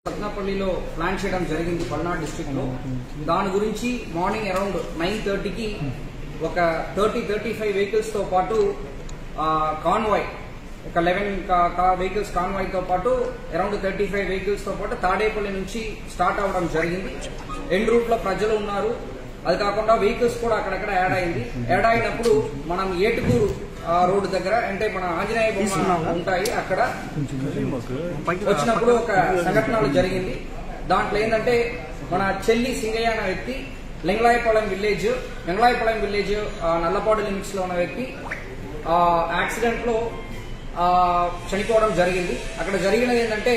సత్నాపల్లిలో plan చేయడం జరిగింది Palnadu district లో. దాని గురించి మార్నింగ్ అరౌండ్ 9:30కి ఒక 30-35 వెహికల్స్ తో పాటు కాన్వాయ్ ఒక 11 వెహికల్స్ కాన్వాయ్ తో పాటు అరౌండ్ 35 వెహికల్స్ తో పాటు తాడేపల్లి నుంచి స్టార్ట్ అవడం జరిగింది. ఎండ్ రూట్ లో ప్రజలు ఉన్నారు. అది కాకుండా వెహికల్స్ కూడా అక్కడక్కడ యాడ్ అయింది. యాడ్ అయినప్పుడు మనం ఏటుకూరు రోడ్డు దగ్గర అంటే మన ఆంజనేయ బొమ్మ ఉంటాయి, అక్కడ వచ్చినప్పుడు ఒక సంఘటన జరిగింది. దాంట్లో ఏంటంటే మన చెల్లి సింగయ్య అనే వ్యక్తి లింగలాయపాలెం విలేజ్ నల్లపాడు లిమిట్స్ లో ఉన్న వ్యక్తి యాక్సిడెంట్ లో చనిపోవడం జరిగింది. అక్కడ జరిగినది ఏంటంటే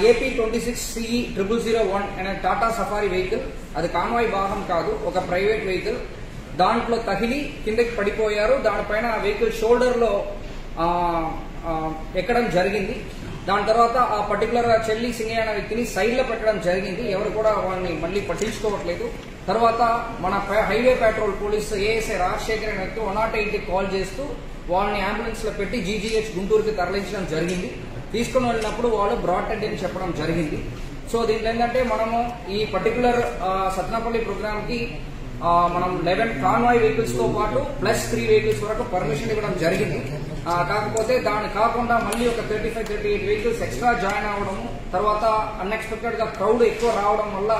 AP 26CE0001 అనే టాటా సఫారీ వెహికల్, అది కాన్వాయ్ వాహనం కాదు, ఒక ప్రైవేట్ వెహికల్. దాంట్లో తగిలి కిందకి పడిపోయారు. దానిపైన వెహికల్ షోల్డర్ లో ఎక్కడం జరిగింది. దాని తర్వాత ఆ పర్టికులర్ చెల్లి సింగయ్య అనే వ్యక్తిని సైడ్ లో పెట్టడం జరిగింది. ఎవరు కూడా వాళ్ళని మళ్ళీ పట్టించుకోవట్లేదు. తర్వాత మన highway petrol police ASI Rajasekhar అనే వ్యక్తి 108కి కాల్ చేస్తూ వాళ్ళని అంబులెన్స్ లో పెట్టి GGH గుంటూరుకి తరలించడం జరిగింది. తీసుకుని వెళ్ళినప్పుడు వాళ్ళు బ్రాడ్ డెడ్ అని చెప్పడం జరిగింది. సో దీంట్లో ఏంటంటే మనము ఈ పర్టికులర్ సత్నాపల్లి ప్రోగ్రామ్ కి మనం 11 కాన్వాయ్ వెహికల్స్ తో పాటు +3 వెహికల్స్ వరకు పర్మిషన్ ఇవ్వడం జరిగింది. కాకపోతే దాని కాకుండా మళ్ళీ ఒక 35-38 వెహికల్స్ ఎక్స్ట్రా జాయిన్ అవ్వడము, తర్వాత అన్ఎక్స్పెక్టెడ్ గా క్రౌడ్ ఎక్కువ రావడం వల్ల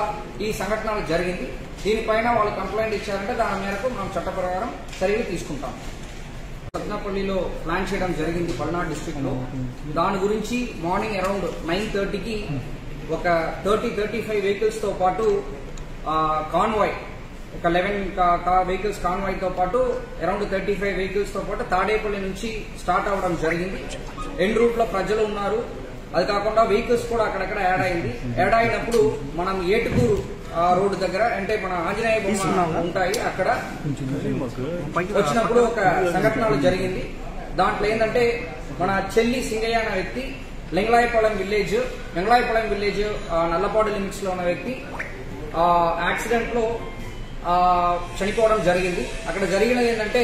ఈ సంఘటన జరిగింది. దీనిపైన వాళ్ళు కంప్లైంట్ ఇచ్చారంటే దాని మేరకు మనం చట్ట ప్రకారం చర్యలు తీసుకుంటాం. సత్నాపల్లిలో ప్లాన్ చేయడం జరిగింది పల్నాడు డిస్ట్రిక్ట్ లో. దాని గురించి మార్నింగ్ అరౌండ్ 9:30కి ఒక 30-35 వెహికల్స్ తో పాటు కాన్వాయ్ ఒక 11 వెహికల్స్ కాన్వాయ్ తో పాటు అరౌండ్ 35 వెహికల్స్ తో పాటు తాడేపల్లి నుంచి స్టార్ట్ అవడం జరిగింది. ఎండ్ రూట్ లో ప్రజలు ఉన్నారు. అది కాకుండా వెహికల్స్ కూడా అక్కడక్కడ యాడ్ అయింది. యాడ్ అయినప్పుడు మనం ఏటుకూరు రోడ్డు దగ్గర అంటే మన ఆంజనేయ బొమ్మ ఉంటాయి, అక్కడ వచ్చినప్పుడు ఒక సంఘటన జరిగింది. దాంట్లో ఏంటంటే మన చెల్లి సింగయ్య అనే వ్యక్తి లింగలాయపాలెం విలేజ్ నల్లపాడు లిమిట్స్ లో ఉన్న వ్యక్తి యాక్సిడెంట్ లో చనిపోవడం జరిగింది. అక్కడ జరిగినది ఏంటంటే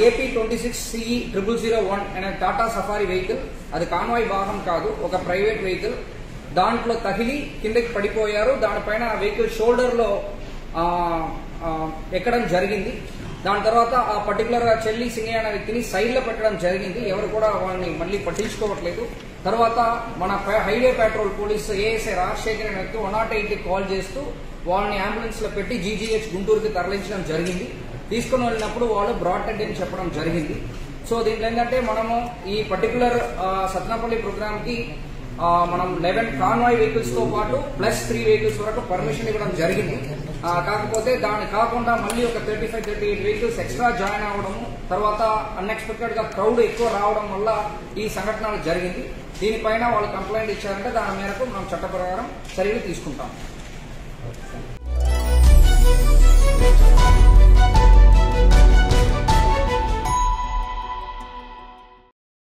AP 26CE0001 అనే టాటా సఫారీ వెహికల్, అది కాన్వాయ్ వాహనం కాదు, ఒక ప్రైవేట్ వెహికల్. దాంట్లో తగిలి కిందకి పడిపోయారు. దానిపైన వెహికల్ షోల్డర్ లో ఎక్కడం జరిగింది. దాని తర్వాత ఆ పర్టికులర్ చెల్లి సింగయ్య అనే వ్యక్తిని సైడ్ లో పెట్టడం జరిగింది. ఎవరు కూడా వాళ్ళని మళ్ళీ పట్టించుకోవట్లేదు. తర్వాత మన highway petrol police ASI Rajasekhar అనే వ్యక్తి 108కి కాల్ చేస్తూ వాళ్ళని అంబులెన్స్ లో పెట్టి GGH గుంటూరుకి తరలించడం జరిగింది. తీసుకుని వెళ్ళినప్పుడు వాళ్ళు బ్రాడ్ డెడ్ అని చెప్పడం జరిగింది. సో దీంట్లో ఏంటంటే మనము ఈ పర్టికులర్ సత్నాపల్లి ప్రోగ్రామ్ కి మనం 11 కాన్వాయ్ వెహికల్స్ తో పాటు +3 వెహికల్స్ వరకు పర్మిషన్ ఇవ్వడం జరిగింది. కాకపోతే దాని కాకుండా మళ్ళీ ఒక 35-38 వెహికల్స్ ఎక్స్ట్రా జాయిన్ అవ్వడము, తర్వాత అన్ఎక్స్పెక్టెడ్ గా క్రౌడ్ ఎక్కువ రావడం వల్ల ఈ సంఘటన జరిగింది. దీనిపైన వాళ్ళు కంప్లైంట్ ఇచ్చారంటే దాని మేరకు మనం చట్ట ప్రకారం చర్యలు తీసుకుంటాం.